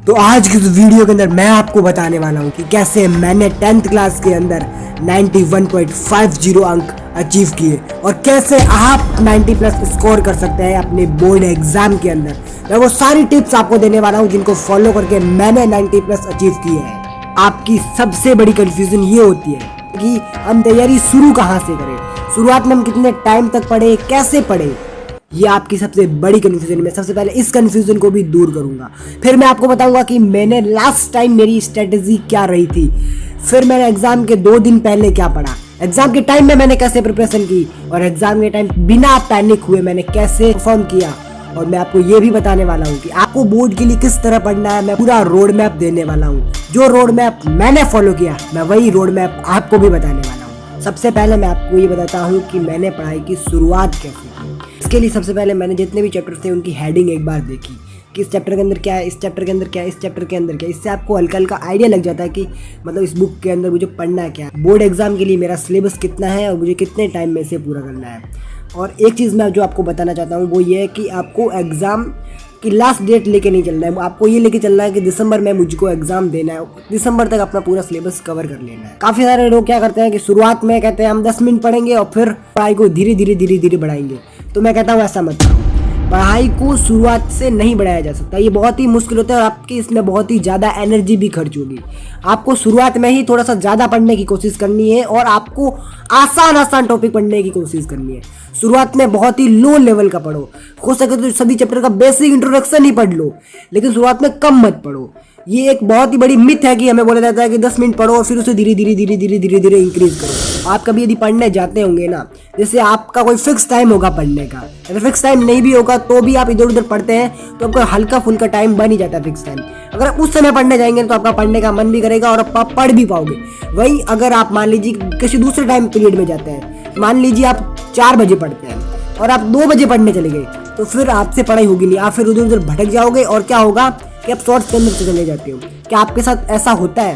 तो आज की इस वीडियो के अंदर मैं आपको बताने वाला हूँ कि कैसे मैंने 10th क्लास के अंदर 91.50 अंक अचीव किए और कैसे आप 90 प्लस स्कोर कर सकते हैं अपने बोर्ड एग्जाम के अंदर। मैं वो सारी टिप्स आपको देने वाला हूँ जिनको फॉलो करके मैंने 90 प्लस अचीव किए हैं। आपकी सबसे बड़ी कंफ्यूजन ये होती है कि हम तैयारी शुरू कहाँ से करें, शुरुआत में हम कितने टाइम तक पढ़े, कैसे पढ़े। ये आपकी सबसे बड़ी कन्फ्यूजन है। मैं सबसे पहले इस कन्फ्यूजन को भी दूर करूंगा, फिर मैं आपको बताऊंगा कि मैंने लास्ट टाइम मेरी स्ट्रेटेजी क्या रही थी, फिर मैंने एग्जाम के 2 दिन पहले क्या पढ़ा, एग्जाम के टाइम में मैंने कैसे प्रिपरेशन की और एग्जाम के टाइम बिना पैनिक हुए मैंने कैसे परफॉर्म किया। और मैं आपको ये भी बताने वाला हूँ कि आपको बोर्ड के लिए किस तरह पढ़ना है। मैं पूरा रोड मैप देने वाला हूँ। जो रोड मैप मैंने फॉलो किया मैं वही रोड मैप आपको भी बताने वाला हूँ। सबसे पहले मैं आपको ये बताता हूँ कि मैंने पढ़ाई की शुरुआत कैसे की। इसके लिए सबसे पहले मैंने जितने भी चैप्टर थे उनकी हेडिंग एक बार देखी कि इस चैप्टर के अंदर क्या है, इस चैप्टर के अंदर क्या है, इस चैप्टर के अंदर क्या है। इससे आपको हल्का हल्का आइडिया लग जाता है कि मतलब इस बुक के अंदर मुझे पढ़ना है क्या है, बोर्ड एग्जाम के लिए मेरा सिलेबस कितना है और मुझे कितने टाइम में इसे पूरा करना है। और एक चीज़ मैं जो आपको बताना चाहता हूँ वो ये है कि आपको एग्ज़ाम की लास्ट डेट लेके नहीं चलना है। आपको ये लेके चलना है कि दिसंबर में मुझको एग्जाम देना है, दिसंबर तक अपना पूरा सिलेबस कवर कर लेना है। काफ़ी सारे लोग क्या करते हैं कि शुरुआत में कहते हैं हम 10 मिनट पढ़ेंगे और फिर पढ़ाई को धीरे धीरे बढ़ाएंगे। तो मैं कहता हूँ ऐसा मत करो। पढ़ाई को शुरुआत से नहीं बढ़ाया जा सकता, ये बहुत ही मुश्किल होता है और आपकी इसमें बहुत ही ज़्यादा एनर्जी भी खर्च होगी। आपको शुरुआत में ही थोड़ा सा ज़्यादा पढ़ने की कोशिश करनी है और आपको आसान टॉपिक पढ़ने की कोशिश करनी है। शुरुआत में बहुत ही लो लेवल का पढ़ो, हो सके तो सभी चैप्टर का बेसिक इंट्रोडक्शन ही पढ़ लो, लेकिन शुरुआत में कम मत पढ़ो। ये एक बहुत ही बड़ी मिथ है कि हमें बोला जाता है कि 10 मिनट पढ़ो और फिर उसे धीरे धीरे इंक्रीज करो। आप कभी यदि पढ़ने जाते होंगे ना, जैसे आपका कोई फिक्स टाइम होगा पढ़ने का, अगर फिक्स टाइम नहीं भी होगा तो भी आप इधर उधर पढ़ते हैं तो आपका हल्का फुल्का टाइम बन ही जाता है फिक्स टाइम। अगर आप उस समय पढ़ने जाएंगे तो आपका पढ़ने का मन भी करेगा और आप पढ़ भी पाओगे। वही अगर आप मान लीजिए किसी दूसरे टाइम पीरियड में जाते हैं, मान लीजिए आप 4 बजे पढ़ते हैं और आप 2 बजे पढ़ने चले गए, तो फिर आपसे पढ़ाई होगी नहीं, आप फिर उधर उधर भटक जाओगे और क्या होगा कि आप शॉर्ट्स के अंदर चले जाते हो। क्या आपके साथ ऐसा होता है?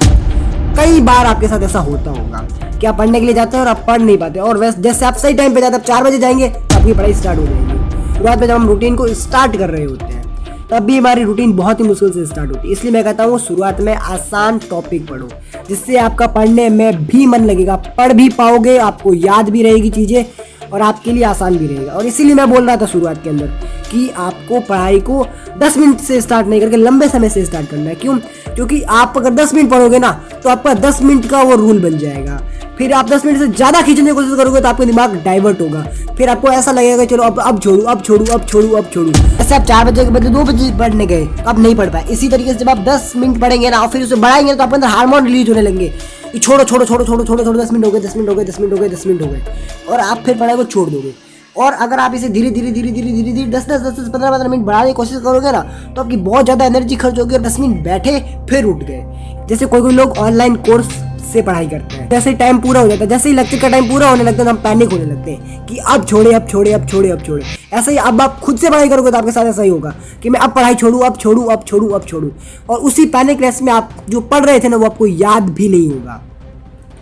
कई बार आपके साथ ऐसा होता होगा कि आप पढ़ने के लिए जाते हैं और आप पढ़ नहीं पाते और वैसे जैसे आप सही टाइम पे जाते हैं, आप 4 बजे जाएंगे तो आपकी पढ़ाई स्टार्ट हो जाएगी। शुरुआत में जब हम रूटीन को स्टार्ट कर रहे होते हैं तब भी हमारी रूटीन बहुत ही मुश्किल से स्टार्ट होती है। इसलिए मैं कहता हूँ शुरुआत में आसान टॉपिक पढ़ो, जिससे आपका पढ़ने में भी मन लगेगा, पढ़ भी पाओगे, आपको याद भी रहेगी चीज़ें और आपके लिए आसान भी रहेगा। और इसीलिए मैं बोल रहा था शुरुआत के अंदर कि आपको पढ़ाई को 10 मिनट से स्टार्ट नहीं करके लंबे समय से स्टार्ट करना है। क्यों? क्योंकि आप अगर 10 मिनट पढ़ोगे ना तो आपका 10 मिनट का वो रूल बन जाएगा। फिर आप 10 मिनट से ज़्यादा खींचने की कोशिश करोगे तो आपका दिमाग डाइवर्ट होगा, फिर आपको ऐसा लगेगा चलो अब छोड़ू। ऐसे आप 4 बजे के बदले 2 बजे पढ़ने गए तो आप नहीं पढ़ पाए। इसी तरीके से जब आप 10 मिनट पढ़ेंगे ना और फिर उसे बढ़ाएंगे तो आपके अंदर हार्मोन रिलीज होने लगेंगे कि छोड़ो 10 मिनट हो गए और आप फिर पढ़ाई को छोड़ दोगे। और अगर आप इसे धीरे धीरे 10 15 मिनट बढ़ाने की कोशिश करोगे ना तो आपकी बहुत ज़्यादा एनर्जी खर्च होगी और 10 मिनट बैठे फिर उठ गए। जैसे कोई लोग ऑनलाइन कोर्स से पढ़ाई करते हैं, जैसे टाइम पूरा हो जाता है, जैसे ही लेक्चर का टाइम पूरा होने लगता है तो हम पैनिक होने लगते हैं कि अब छोड़े। ऐसा ही अब आप खुद से पढ़ाई करोगे तो आपके साथ ऐसा ही होगा कि मैं अब पढ़ाई छोड़ू और उसी पैनिक रेस में आप जो पढ़ रहे थे ना वो आपको याद भी नहीं होगा।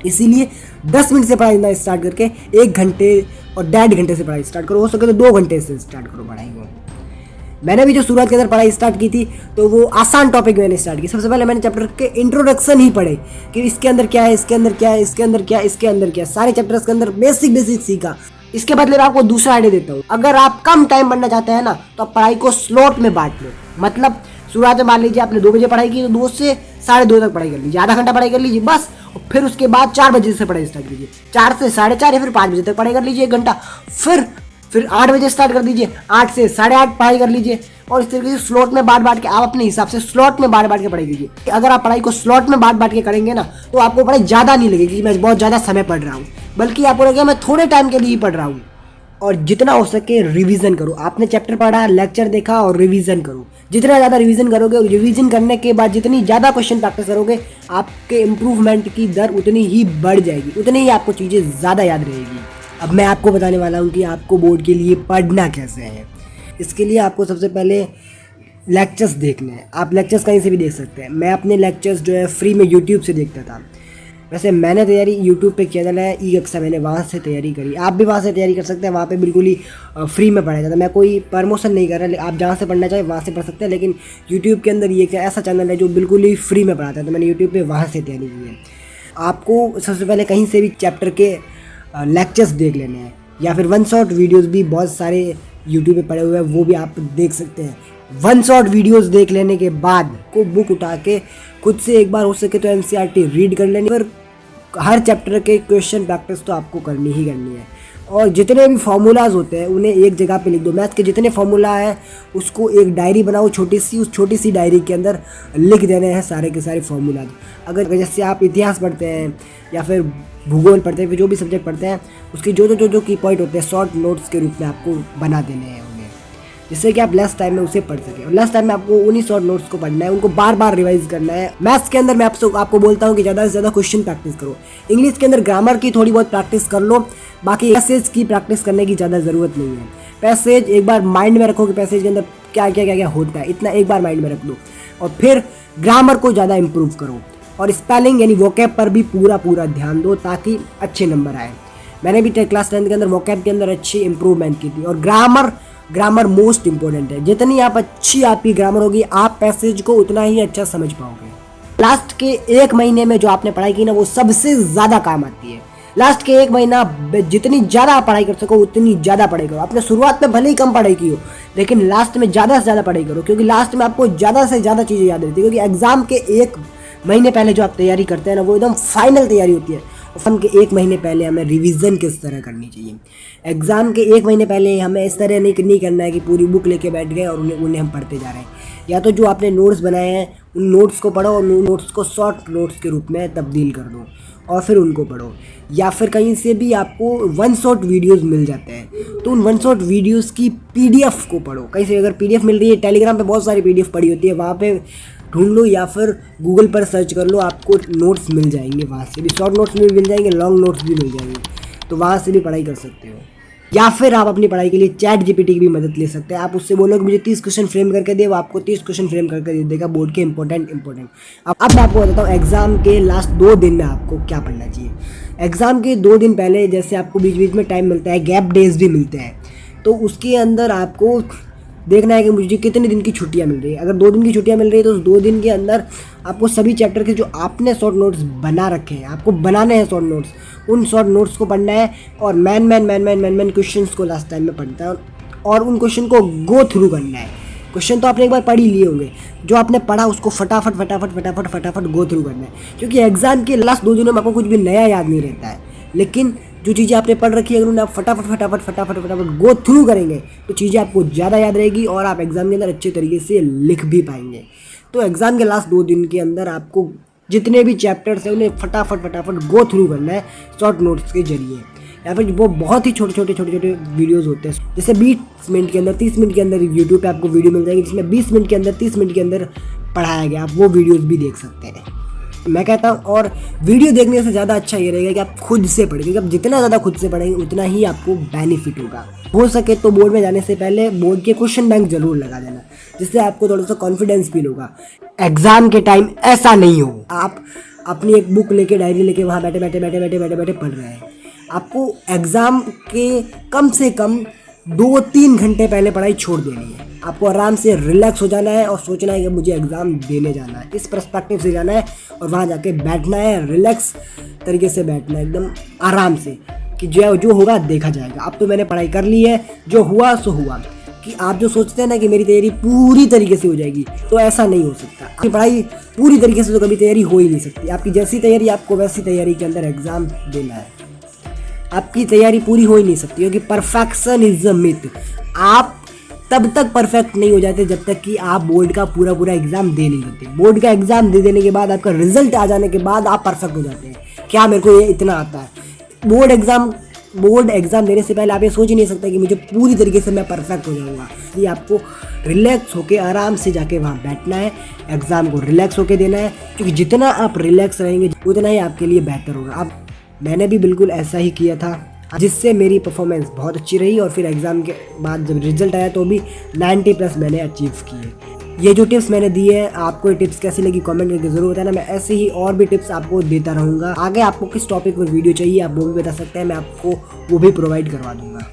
इसीलिए 10 मिनट से पढ़ाई ना स्टार्ट करके 1 घंटे और 1.5 घंटे से पढ़ाई स्टार्ट करो, हो सके तो 2 घंटे से स्टार्ट करो पढ़ाई को। मैंने भी जो शुरुआत के अंदर पढ़ाई स्टार्ट की थी तो वो आसान टॉपिक मैंने स्टार्ट की। सबसे पहले मैंने चैप्टर के इंट्रोडक्शन ही पढ़े कि इसके अंदर क्या है, इसके अंदर क्या, सारे चैप्टर्स के अंदर बेसिक सीखा। इसके बदले में आपको दूसरा आइडिया देता हूँ। अगर आप कम टाइम पढ़ना चाहते हैं ना तो आप पढ़ाई को स्लॉट में बांट लो। मतलब शुरुआत में मान लीजिए आपने 2 बजे पढ़ाई की तो 2 से 2:30 तक पढ़ाई कर लीजिए, आधा घंटा पढ़ाई कर लीजिए बस। और फिर उसके बाद 4 बजे से पढ़ाई स्टार्ट कीजिए, 4 से 4:30 या फिर 5 बजे तक पढ़ाई कर लीजिए 1 घंटा। फिर 8 बजे स्टार्ट कर दीजिए, 8 से 8:30 पढ़ाई कर लीजिए। और इस तरीके से स्लॉट में बांट के आप अपने हिसाब से स्लॉट में बांट के पढ़ाई कीजिए। अगर आप पढ़ाई को स्लॉट में बांट के करेंगे ना तो आपको पढ़ाई ज़्यादा नहीं लगेगी कि मैं बहुत ज़्यादा समय पढ़ रहा हूँ, बल्कि आपको लगेगा मैं थोड़े टाइम के लिए ही पढ़ रहा हूँ। और जितना हो सके रिवीजन करो। आपने चैप्टर पढ़ा, लेक्चर देखा और रिवीजन करो। जितना ज़्यादा रिवीजन करोगे और रिवीजन करने के बाद जितनी ज़्यादा क्वेश्चन प्रैक्टिस करोगे आपके इम्प्रूवमेंट की दर उतनी ही बढ़ जाएगी, उतनी ही आपको चीज़ें ज़्यादा याद रहेगी। अब मैं आपको बताने वाला हूँ कि आपको बोर्ड के लिए पढ़ना कैसे है। इसके लिए आपको सबसे पहले लेक्चर्स देखने हैं। आप लेक्चर्स कहीं से भी देख सकते हैं। मैं अपने लेक्चर्स जो है फ्री में यूट्यूब से देखता था। वैसे मैंने तैयारी यूट्यूब पे चैनल है ई कक्षा, मैंने वहाँ से तैयारी करी। आप भी वहाँ से तैयारी कर सकते हैं, वहाँ पे बिल्कुल ही फ्री में पढ़ाया जाता है। मैं कोई प्रमोशन नहीं कर रहा, आप जहाँ से पढ़ना चाहें वहाँ से पढ़ सकते हैं, लेकिन यूट्यूब के अंदर ये एक ऐसा चैनल है जो बिल्कुल ही फ्री में पढ़ाता है, तो मैंने यूट्यूब पर वहाँ से तैयारी की है। आपको सबसे पहले कहीं से भी चैप्टर के लेक्चर्स देख लेने हैं, या फिर वन शॉट वीडियोज़ भी बहुत सारे यूट्यूब पर पड़े हुए हैं, वो भी आप देख सकते हैं। वन शॉट वीडियोस देख लेने के बाद को बुक उठा के खुद से एक बार हो सके तो एनसीईआरटी रीड कर लेनी, पर हर चैप्टर के क्वेश्चन प्रैक्टिस तो आपको करनी ही करनी है। और जितने भी फार्मूलाज होते हैं उन्हें एक जगह पे लिख दो। मैथ के जितने फार्मूला हैं उसको एक डायरी बनाओ छोटी सी, उस छोटी सी डायरी के अंदर लिख देने हैं सारे के सारे फार्मूलाज। अगर जैसे आप इतिहास पढ़ते हैं या फिर भूगोल पढ़ते हैं, फिर जो भी सब्जेक्ट पढ़ते हैं उसके जो की पॉइंट होते हैं शॉर्ट नोट्स के रूप में आपको बना देने हैं उन्हें, जिससे कि आप लेस टाइम में उसे पढ़ सकें। और लेस टाइम में आपको उन्हीं शॉर्ट नोट्स को पढ़ना है, उनको बार बार रिवाइज करना है। मैथ्स के अंदर मैं आपको बोलता हूँ कि ज़्यादा से ज़्यादा क्वेश्चन प्रैक्टिस करो। इंग्लिश के अंदर ग्रामर की थोड़ी बहुत प्रैक्टिस कर लो, बाकी पैसेज की प्रैक्टिस करने की ज़्यादा ज़रूरत नहीं है। पैसेज एक बार माइंड में रखो कि पैसेज के अंदर क्या क्या क्या क्या होता है, इतना एक बार माइंड में रख लो। और फिर ग्रामर को ज़्यादा इम्प्रूव करो, और स्पेलिंग यानी वोकैब पर भी पूरा ध्यान दो ताकि अच्छे नंबर आए। मैंने भी क्लास 10 के अंदर वोकैब के अंदर अच्छी इंप्रूवमेंट की थी। और ग्रामर मोस्ट इंपॉर्टेंट है। जितनी आप अच्छी आपकी ग्रामर होगी, आप पैसेज को उतना ही अच्छा समझ पाओगे। लास्ट के एक महीने में जो आपने पढ़ाई की ना, वो सबसे ज़्यादा काम आती है। लास्ट के एक महीना जितनी ज़्यादा आप पढ़ाई कर सको उतनी ज़्यादा पढ़ाई करो। आपने शुरुआत में भले ही कम पढ़ाई की हो, लेकिन लास्ट में ज़्यादा से ज़्यादा पढ़ाई करो, क्योंकि लास्ट में आपको ज़्यादा से ज़्यादा चीज़ें याद रहती है। क्योंकि एग्जाम के एक महीने पहले जो आप तैयारी करते हैं ना, वो एकदम फाइनल तैयारी होती है। एग्जाम के एक महीने पहले हमें रिवीजन किस तरह करनी चाहिए। एग्जाम के एक महीने पहले हमें इस तरह नहीं करना है कि पूरी बुक लेके बैठ गए और उन्हें हम पढ़ते जा रहे हैं। या तो जो आपने नोट्स बनाए हैं उन नोट्स को पढ़ो और उन नोट्स को शॉर्ट नोट्स के रूप में तब्दील कर दो और फिर उनको पढ़ो। या फिर कहीं से भी आपको वन शॉट वीडियोस मिल जाते हैं, तो उन वन शॉट वीडियोस की पीडीएफ को पढ़ो। कहीं से अगर पीडीएफ मिल रही है, टेलीग्राम पे बहुत सारी पीडीएफ पड़ी होती है, वहाँ पे ढूंढ लो या फिर गूगल पर सर्च कर लो, आपको नोट्स मिल जाएंगे। वहाँ से भी शॉर्ट नोट्स भी मिल जाएंगे, लॉन्ग नोट्स भी मिल जाएंगे, तो वहाँ से भी पढ़ाई कर सकते हो। या फिर आप अपनी पढ़ाई के लिए चैट जीपीटी की भी मदद ले सकते हैं। आप उससे बोलो कि मुझे 30 क्वेश्चन फ्रेम करके दे, वो आपको 30 क्वेश्चन फ्रेम करके दे देगा बोर्ड के इंपॉर्टेंट। अब मैं आपको बताता हूँ एग्जाम के लास्ट 2 दिन में आपको क्या पढ़ना चाहिए। एग्जाम के 2 दिन पहले जैसे आपको बीच बीच में टाइम मिलता है, गैप डेज भी मिलते हैं, तो उसके अंदर आपको देखना है कि मुझे कितने दिन की छुट्टियां मिल रही है। अगर 2 दिन की छुट्टियां मिल रही है तो उस 2 दिन के अंदर आपको सभी चैप्टर के जो आपने शॉर्ट नोट्स बना रखे हैं, आपको बनाने हैं शॉर्ट नोट्स, उन शॉर्ट नोट्स को पढ़ना है और मैन क्वेश्चंस को लास्ट टाइम में पढ़ना है और उन क्वेश्चन को गो थ्रू करना है। क्वेश्चन तो आपने एक बार पढ़ ही लिए होंगे, जो आपने पढ़ा उसको फटाफट गो थ्रू करना है, क्योंकि एग्जाम के लास्ट 2 दिनों में आपको कुछ भी नया याद नहीं रहता है। लेकिन जो चीज़ें आपने पढ़ रखी है अगर उन्हें आप फटाफट गो थ्रू करेंगे तो चीज़ें आपको ज़्यादा याद रहेगी और आप एग्ज़ाम के अंदर अच्छे तरीके से लिख भी पाएंगे। तो एग्ज़ाम के लास्ट 2 दिन के अंदर आपको जितने भी चैप्टर्स हैं उन्हें फटाफट गो थ्रू करना है शॉर्ट नोट्स के जरिए, या फिर वो बहुत ही छोटे वीडियोस होते हैं। जैसे 20 मिनट के अंदर 30 मिनट के अंदर यूट्यूब पे आपको वीडियो मिल जाएगी जिसमें 20 मिनट के अंदर 30 मिनट के अंदर पढ़ाया गया, आप वो वीडियोस भी देख सकते हैं। मैं कहता हूँ और वीडियो देखने से ज़्यादा अच्छा ये रहेगा कि आप खुद से पढ़ें, क्योंकि आप जितना ज़्यादा खुद से पढ़ेंगे उतना ही आपको बेनिफिट होगा। हो सके तो बोर्ड में जाने से पहले बोर्ड के क्वेश्चन बैंक जरूर लगा देना, जिससे आपको थोड़ा सा कॉन्फिडेंस फील होगा। एग्जाम के टाइम ऐसा नहीं हो आप अपनी एक बुक लेके डायरी लेके वहाँ बैठे पढ़ रहे हैं। आपको एग्ज़ाम के कम से कम 2-3 घंटे पहले पढ़ाई छोड़ देनी है। आपको आराम से रिलैक्स हो जाना है और सोचना है कि मुझे एग्ज़ाम देने जाना है, इस पर्सपेक्टिव से जाना है और वहाँ जाके बैठना है, रिलैक्स तरीके से बैठना है, एकदम आराम से कि जो होगा देखा जाएगा। अब तो मैंने पढ़ाई कर ली है, जो हुआ सो हुआ। कि आप जो सोचते हैं ना कि मेरी तैयारी पूरी तरीके से हो जाएगी, तो ऐसा नहीं हो सकता। आपकी पढ़ाई पूरी तरीके से तो कभी तैयारी हो ही नहीं सकती। आपकी जैसी तैयारी आपको वैसी तैयारी के अंदर एग्ज़ाम देना है। आपकी तैयारी पूरी हो ही नहीं सकती, क्योंकि परफेक्शन इज अ मिथ। आप तब तक परफेक्ट नहीं हो जाते जब तक कि आप बोर्ड का पूरा एग्जाम दे नहीं देते। बोर्ड का एग्जाम दे देने के बाद आपका रिजल्ट आ जाने के बाद आप परफेक्ट हो जाते हैं, क्या मेरे को ये इतना आता है। बोर्ड एग्जाम देने से पहले आप ये सोच ही नहीं सकते कि मुझे पूरी तरीके से मैं परफेक्ट हो जाऊंगा। इसलिए आपको रिलैक्स होकर आराम से जाके वहाँ बैठना है, एग्जाम को रिलैक्स होकर देना है, क्योंकि जितना आप रिलैक्स रहेंगे उतना ही आपके लिए बेहतर होगा। मैंने भी बिल्कुल ऐसा ही किया था, जिससे मेरी परफॉर्मेंस बहुत अच्छी रही और फिर एग्ज़ाम के बाद जब रिजल्ट आया तो भी 90+ मैंने अचीव किए। ये जो टिप्स मैंने दिए हैं, आपको ये टिप्स कैसी लगी कमेंट करके जरूर बताना। मैं ऐसे ही और भी टिप्स आपको देता रहूँगा। आगे आपको किस टॉपिक पर वीडियो चाहिए आप वो भी बता सकते हैं, मैं आपको वो भी प्रोवाइड करवा दूंगा।